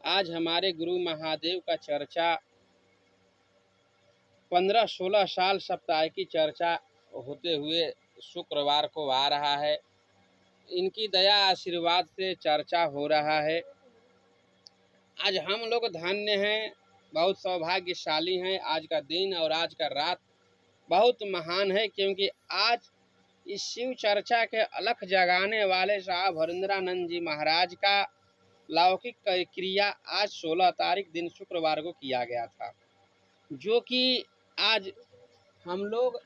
आज हमारे गुरु महादेव का चर्चा 15-16 साल साप्ताहिक की चर्चा होते हुए शुक्रवार को आ रहा है। इनकी दया आशीर्वाद से चर्चा हो रहा है। आज हम लोग धन्य हैं, बहुत सौभाग्यशाली हैं। आज का दिन और आज का रात बहुत महान है, क्योंकि आज इस शिव चर्चा के अलख जगाने वाले साहब हरिंद्रानंद जी महाराज का लौकिक क्रिया आज 16 तारीख दिन शुक्रवार को किया गया था, जो कि आज हम लोग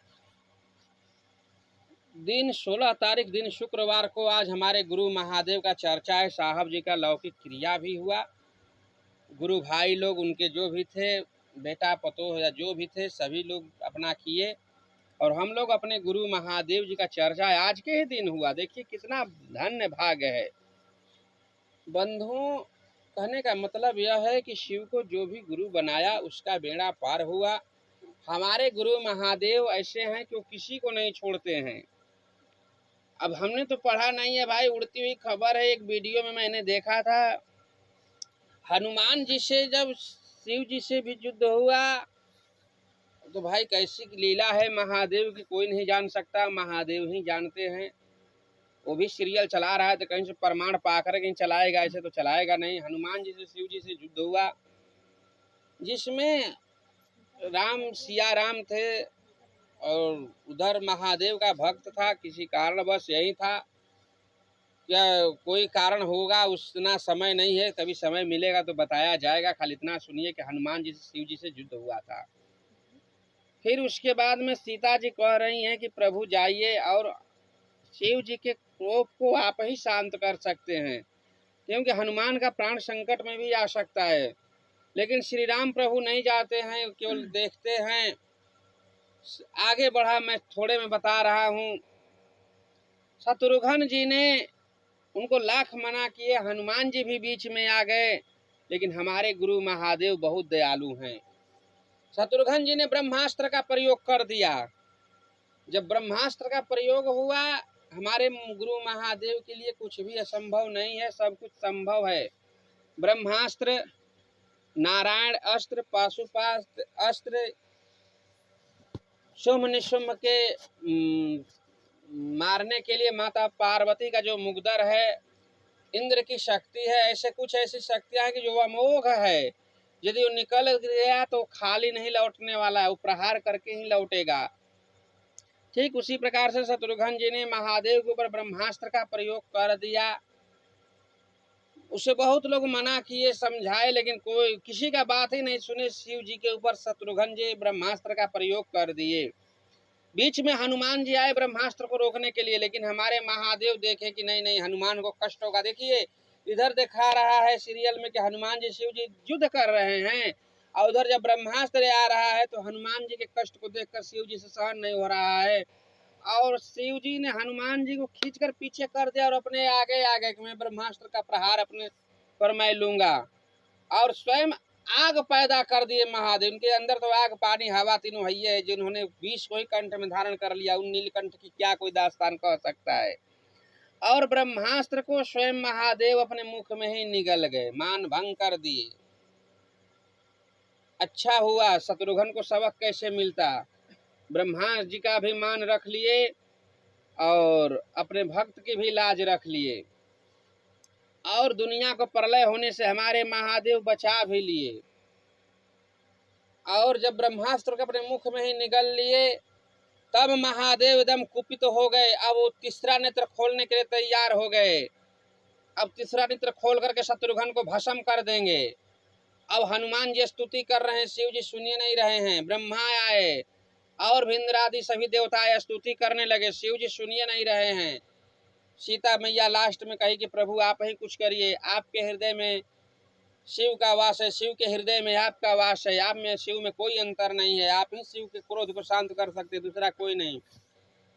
दिन 16 तारीख दिन शुक्रवार को आज हमारे गुरु महादेव का चर्चा है। साहब जी का लौकिक क्रिया भी हुआ। गुरु भाई लोग उनके जो भी थे, बेटा पतोह या जो भी थे, सभी लोग अपना किए और हम लोग अपने गुरु महादेव जी का चर्चा आज के ही दिन हुआ। देखिए कितना धन्य भाग्य है बंधुओं। कहने का मतलब यह है कि शिव को जो भी गुरु बनाया उसका बेड़ा पार हुआ। हमारे गुरु महादेव ऐसे हैं कि वो किसी को नहीं छोड़ते हैं। अब हमने तो पढ़ा नहीं है भाई, उड़ती हुई खबर है। एक वीडियो में मैंने देखा था, हनुमान जी से जब शिव जी से भी युद्ध हुआ तो भाई कैसी लीला है महादेव की, कोई नहीं जान सकता, महादेव ही जानते हैं। वो भी सीरियल चला रहा है तो कहीं से प्रमाण पाकर कहीं चलाएगा, ऐसे तो चलाएगा नहीं। हनुमान जी से शिव जी से युद्ध हुआ, जिसमें सिया राम थे और उधर महादेव का भक्त था। किसी कारणवश यही था, क्या कोई कारण होगा, उतना समय नहीं है, कभी समय मिलेगा तो बताया जाएगा। खाली इतना सुनिए कि हनुमान जी से शिव जी से युद्ध हुआ था। फिर उसके बाद में सीता जी कह रही हैं कि प्रभु जाइए और शिव जी के क्रोध को आप ही शांत कर सकते हैं, क्योंकि हनुमान का प्राण संकट में भी आ सकता है। लेकिन श्री राम प्रभु नहीं जाते हैं, केवल देखते हैं। आगे बढ़ा, मैं थोड़े में बता रहा हूँ। शत्रुघ्न जी ने उनको लाख मना किए, हनुमान जी भी बीच में आ गए, लेकिन हमारे गुरु महादेव बहुत दयालु हैं। शत्रुघ्न जी ने ब्रह्मास्त्र का प्रयोग कर दिया। जब ब्रह्मास्त्र का प्रयोग हुआ, हमारे गुरु महादेव के लिए कुछ भी असंभव नहीं है, सब कुछ संभव है। ब्रह्मास्त्र, नारायण अस्त्र, पाशुपास्त्र अस्त्र, शुम्भ निशुम्भ के मारने के लिए माता पार्वती का जो मुगदर है, इंद्र की शक्ति है, ऐसे कुछ ऐसी शक्तियां हैं कि जो अमोघ है। यदि वो निकल गया तो खाली नहीं लौटने वाला है, वो प्रहार करके ही लौटेगा। ठीक उसी प्रकार से शत्रुघ्न जी ने महादेव के ऊपर ब्रह्मास्त्र का प्रयोग कर दिया। उसे बहुत लोग मना किए, समझाए, लेकिन कोई किसी का बात ही नहीं सुने। शिव जी के ऊपर शत्रुघ्न जी ब्रह्मास्त्र का प्रयोग कर दिए। बीच में हनुमान जी आए ब्रह्मास्त्र को रोकने के लिए, लेकिन हमारे महादेव देखे कि नहीं नहीं, हनुमान को कष्ट होगा। देखिए इधर दिखा रहा है सीरियल में कि हनुमान जी शिव जी युद्ध कर रहे हैं, और उधर जब ब्रह्मास्त्र आ रहा है तो हनुमान जी के कष्ट को देखकर शिव जी से सहन नहीं हो रहा है, और शिव जी ने हनुमान जी को खींचकर पीछे कर दिया और अपने आगे आगे मैं ब्रह्मास्त्र का प्रहार अपने पर मैं लूंगा, और स्वयं आग पैदा कर दिए महादेव। उनके अंदर तो आग पानी हवा तीनों है। जिन्होंने विष को ही कंठ में धारण कर लिया, उन नीलकंठ की क्या कोई दास्तान कह सकता है। और ब्रह्मास्त्र को स्वयं महादेव अपने मुख में ही निगल गए, मान भंग कर दिए। अच्छा हुआ, शत्रुघ्न को सबक कैसे मिलता। ब्रह्मा जी का भी मान रख लिए और अपने भक्त की भी लाज रख लिए, और दुनिया को प्रलय होने से हमारे महादेव बचा भी लिए। और जब ब्रह्मास्त्र को अपने मुख में ही निगल लिए, तब महादेव एकदम कुपित हो गए। अब वो तीसरा नेत्र खोलने के लिए तैयार हो गए। अब तीसरा नेत्र खोल करके शत्रुघ्न को भस्म कर देंगे। अब हनुमान जी स्तुति कर रहे हैं, शिव जी सुनिए नहीं रहे हैं। ब्रह्मा आए और इंद्र आदि सभी देवता स्तुति करने लगे, शिव जी सुनिए नहीं रहे हैं। सीता मैया लास्ट में कही कि प्रभु आप ही कुछ करिए, आपके हृदय में शिव का वास है, शिव के हृदय में आपका वास है, आप में शिव में कोई अंतर नहीं है, आप ही शिव के क्रोध को शांत कर सकते, दूसरा कोई नहीं।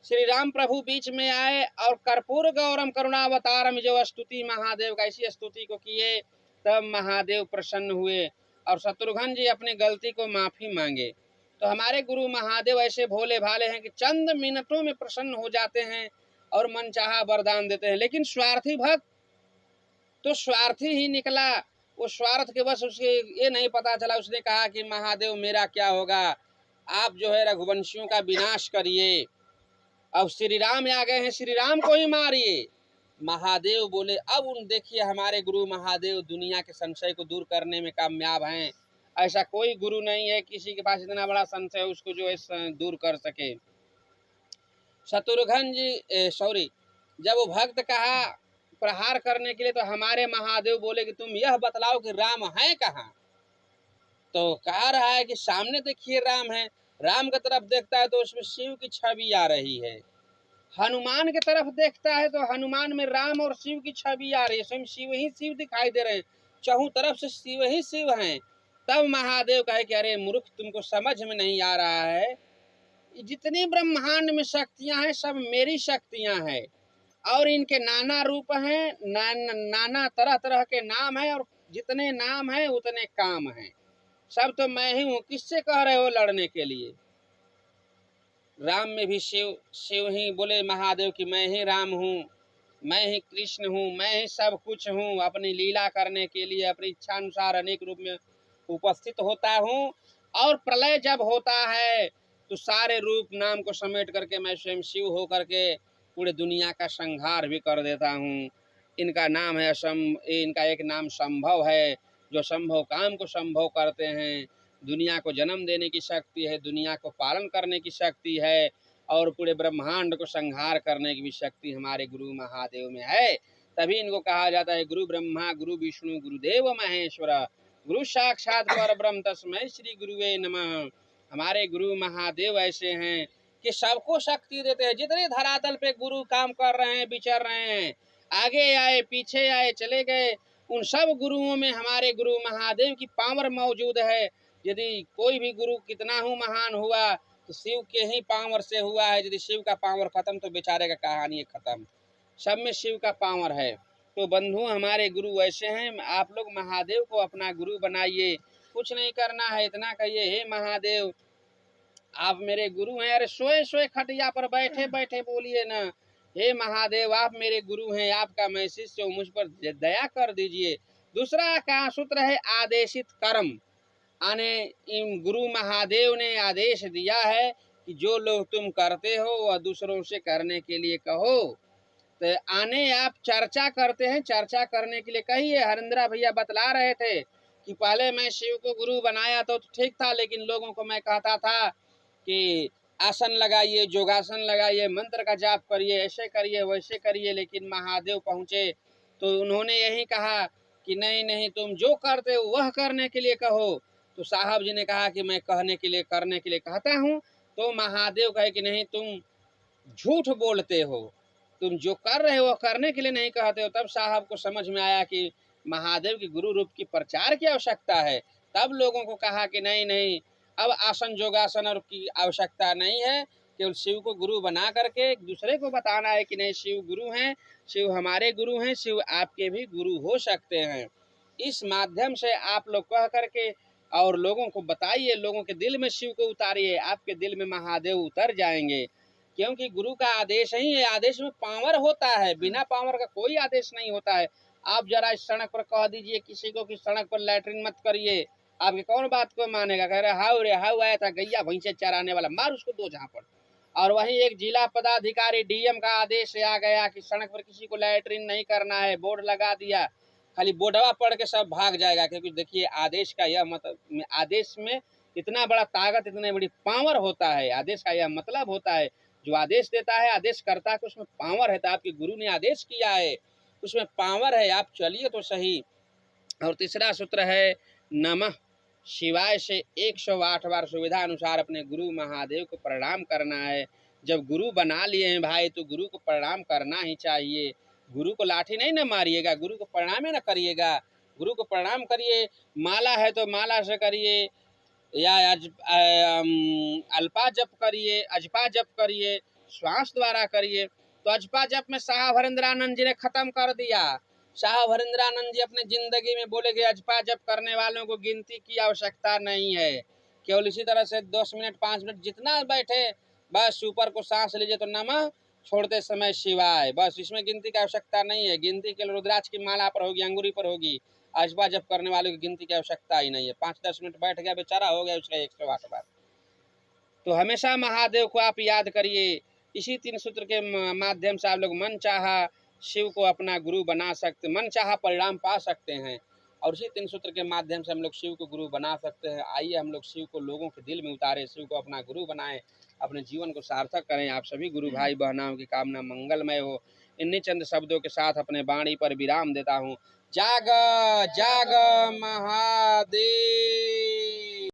श्री राम प्रभु बीच में आए और कर्पूर गौरम करुणावतारम जो स्तुति महादेव का ऐसी स्तुति को किए, तब महादेव प्रसन्न हुए और शत्रुघ्न जी अपनी गलती को माफी मांगे। तो हमारे गुरु महादेव ऐसे भोले भाले हैं कि चंद मिनटों में प्रसन्न हो जाते हैं और मनचाहा वरदान देते हैं। लेकिन स्वार्थी भक्त तो स्वार्थी ही निकला, वो स्वार्थ के बस उसके ये नहीं पता चला, उसने कहा कि महादेव मेरा क्या होगा, आप जो है रघुवंशियों का विनाश करिए। अब श्री राम आ गए हैं, श्री राम को ही मारिए। महादेव बोले अब उन देखिए हमारे गुरु महादेव दुनिया के संशय को दूर करने में कामयाब हैं। ऐसा कोई गुरु नहीं है किसी के पास इतना बड़ा संशय उसको जो है दूर कर सके। शत्रुघ्न जी सॉरी, जब वो भक्त कहा प्रहार करने के लिए तो हमारे महादेव बोले कि तुम यह बतलाओ कि राम है कहाँ। तो कह रहा है कि सामने देखिए राम है। राम की तरफ देखता है तो उसमें शिव की छवि आ रही है। हनुमान की तरफ देखता है तो हनुमान में राम और शिव की छवि आ रही है, स्वयं शिव ही शिव दिखाई दे रहे हैं, चौहू तरफ से शिव ही शिव हैं। तब महादेव कहे कि अरे मूर्ख, तुमको समझ में नहीं आ रहा है, जितनी ब्रह्मांड में शक्तियां हैं सब मेरी शक्तियां हैं और इनके नाना रूप हैं, नाना तरह तरह के नाम हैं और जितने नाम हैं उतने काम हैं, सब तो मैं ही हूँ। किससे कह रहे हो लड़ने के लिए? राम में भी शिव शिव ही बोले महादेव कि मैं ही राम हूँ, मैं ही कृष्ण हूँ, मैं ही सब कुछ हूँ। अपनी लीला करने के लिए अपनी इच्छा अनुसार अनेक रूप में उपस्थित होता हूँ और प्रलय जब होता है तो सारे रूप नाम को समेट करके मैं स्वयं शिव हो करके पूरे दुनिया का संहार भी कर देता हूँ। इनका नाम है इनका एक नाम संभव है, जो संभव काम को संभव करते हैं। दुनिया को जन्म देने की शक्ति है, दुनिया को पालन करने की शक्ति है और पूरे ब्रह्मांड को संहार करने की भी शक्ति हमारे गुरु महादेव में है। तभी इनको कहा जाता है गुरु ब्रह्मा गुरु विष्णु गुरुदेव महेश्वर, गुरु साक्षात परब्रह्म तस्मै श्री गुरुवे नमः। हमारे गुरु महादेव ऐसे हैं कि सबको शक्ति देते हैं। जितने धरातल पे गुरु काम कर रहे हैं, विचर रहे हैं, आगे आए पीछे आए चले गए, उन सब गुरुओं में हमारे गुरु महादेव की पावर मौजूद है। यदि कोई भी गुरु कितना ही महान हुआ तो शिव के ही पावर से हुआ है। यदि शिव का पावर खत्म तो बेचारे का कहानी खत्म। सब में शिव का पावर है। तो बंधु हमारे गुरु ऐसे हैं, आप लोग महादेव को अपना गुरु बनाइए। कुछ नहीं करना है, इतना कहिए हे महादेव आप मेरे गुरु हैं। अरे सोए सोए खटिया पर बैठे बैठे बोलिए ना, हे महादेव आप मेरे गुरु हैं, आपका मैं शिष्य हूँ, मुझ पर दया कर दीजिए। दूसरा का सूत्र है आदेशित कर्म। आने इन गुरु महादेव ने आदेश दिया है कि जो लोग तुम करते हो वह दूसरों से करने के लिए कहो। तो आने आप चर्चा करते हैं, चर्चा करने के लिए कहिए। हरिंद्रा भैया बतला रहे थे कि पहले मैं शिव को गुरु बनाया तो ठीक था, लेकिन लोगों को मैं कहता था कि आसन लगाइए, योगासन लगाइए, मंत्र का जाप करिए, ऐसे करिए वैसे करिए। लेकिन महादेव पहुँचे तो उन्होंने यही कहा कि नहीं नहीं, तुम जो करते हो वह करने के लिए कहो। तो साहब जी ने कहा कि मैं कहने के लिए करने के लिए कहता हूँ। तो महादेव कहे कि नहीं, तुम झूठ बोलते हो, तुम जो कर रहे हो करने के लिए नहीं कहते हो। तब साहब को समझ में आया कि महादेव की गुरु रूप की प्रचार की आवश्यकता है। तब लोगों को कहा कि नहीं नहीं, अब आसन योगासन और की आवश्यकता नहीं है, केवल शिव को गुरु बना करके एक दूसरे को बताना है कि नहीं शिव गुरु हैं, शिव हमारे गुरु हैं, शिव आपके भी गुरु हो सकते हैं। इस माध्यम से आप लोग कह करके और लोगों को बताइए, लोगों के दिल में शिव को उतारिए, आपके दिल में महादेव उतर जाएंगे। क्योंकि गुरु का आदेश ही है, आदेश में पावर होता है, बिना पावर का कोई आदेश नहीं होता है। आप जरा इस सड़क पर कह दीजिए किसी को कि सड़क पर लैट्रिन मत करिए, आपके कौन बात को मानेगा? कह रहे हाउ रे हाउ आया था गैया भैंसे चराने वाला, मार उसको दो झापड़। और वहीं एक जिला पदाधिकारी डीएम का आदेश आ गया कि सड़क पर किसी को लैट्रिन नहीं करना है, बोर्ड लगा दिया, खाली बोर्डवा पढ़ के सब भाग जाएगा। क्योंकि देखिए आदेश का यह मतलब, आदेश में इतना बड़ा ताकत, इतनी बड़ी पावर होता है। आदेश का यह मतलब होता है, जो आदेश देता है आदेश करता है कि उसमें पावर है। तो आपके गुरु ने आदेश किया है, उसमें पावर है, आप चलिए तो सही। और तीसरा सूत्र है नमः शिवाय से 108 बार सुविधा अनुसार अपने गुरु महादेव को प्रणाम करना है। जब गुरु बना लिए हैं भाई तो गुरु को प्रणाम करना ही चाहिए। गुरु को लाठी नहीं ना मारिएगा, गुरु को प्रणाम ही ना करिएगा, गुरु को प्रणाम करिए। माला है तो माला से करिए, या अल्पा जप करिए, अजपा जप करिए, श्वास द्वारा करिए। तो अजपा जप में साहब हरिंद्रानंद जी ने खत्म कर दिया। साहब हरिंद्रानंद जी अपने जिंदगी में बोले कि अजपा जप करने वालों को गिनती की आवश्यकता नहीं है, केवल इसी तरह से 10 मिनट 5 मिनट जितना बैठे बस ऊपर को सांस लीजिए तो नमः, छोड़ते समय शिवाय, बस इसमें गिनती की आवश्यकता नहीं है। गिनती केवल रुद्राक्ष की माला पर होगी, अंगूरी पर होगी, आसपा जप करने वालों की गिनती की आवश्यकता ही नहीं है। 5-10 मिनट बैठ गया बेचारा, हो गया उसका 108 बार। तो हमेशा महादेव को आप याद करिए। इसी 3 सूत्र के माध्यम से आप लोग मन चाहा शिव को अपना गुरु बना सकते, मन चाहा परिणाम पा सकते हैं। और इसी 3 सूत्र के माध्यम से हम लोग शिव को गुरु बना सकते हैं। आइए हम लोग शिव को लोगों के दिल में उतारे, शिव को अपना गुरु बनाएं, अपने जीवन को सार्थक करें। आप सभी गुरु भाई बहनों की कामना मंगलमय हो। इन्हीं चंद शब्दों के साथ अपने वाणी पर विराम देता हूँ। जाग जाग महादेव।